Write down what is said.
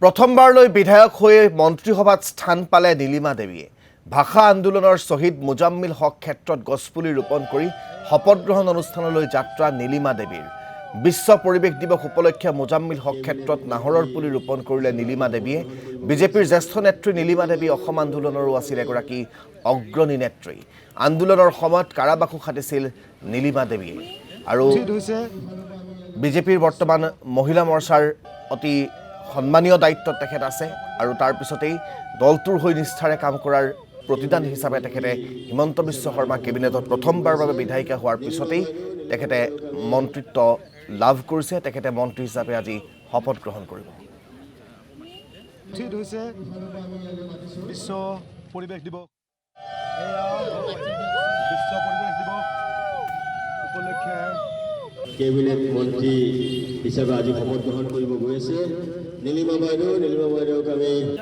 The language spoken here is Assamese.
প্ৰথমবাৰলৈ বিধায়ক হৈ মন্ত্ৰীসভাত স্থান পালে নীলিমা দেৱীয়ে। ভাষা আন্দোলনৰ শ্বহীদ মোজাম্মিল হক ক্ষেত্ৰত গছপুলি ৰোপণ কৰি শপত গ্ৰহণ অনুষ্ঠানলৈ যাত্ৰা নীলিমা দেৱীৰ। বিশ্ব পৰিৱেশ দিৱস উপলক্ষে মোজাম্মিল হক ক্ষেত্ৰত নাহৰৰ পুলি ৰোপণ কৰিলে নীলিমা দেৱীয়ে। বিজেপিৰ জ্যেষ্ঠ নেত্ৰী নীলিমা দেৱী অসম আন্দোলনৰো আছিল এগৰাকী অগ্ৰণী নেত্ৰী। আন্দোলনৰ সময়ত কাৰাবাসো খাটিছিল নীলিমা দেৱীয়ে। আৰু বিজেপিৰ বৰ্তমান মহিলা মৰ্চাৰ অতি সন্মানীয় দায়িত্বত তেখেত আছে আৰু তাৰ পিছতেই দলটোৰ হৈ নিষ্ঠাৰে কাম কৰাৰ প্ৰতিদান হিচাপে তেখেতে হিমন্ত বিশ্ব শৰ্মা কেবিনেটত প্ৰথমবাৰৰ বাবে বিধায়িকা হোৱাৰ পিছতেই তেখেতে মন্ত্ৰিত্ব লাভ কৰিছে। তেখেতে মন্ত্ৰী হিচাপে আজি শপত গ্ৰহণ কৰিব। বিশ্ব পৰিৱেশ দিৱস উপলক্ষে কেবিনেট মন্ত্ৰী হিচাপে আজি শপত গ্ৰহণ কৰিব গৈ আছে নীলিমা বাইদেউক আমি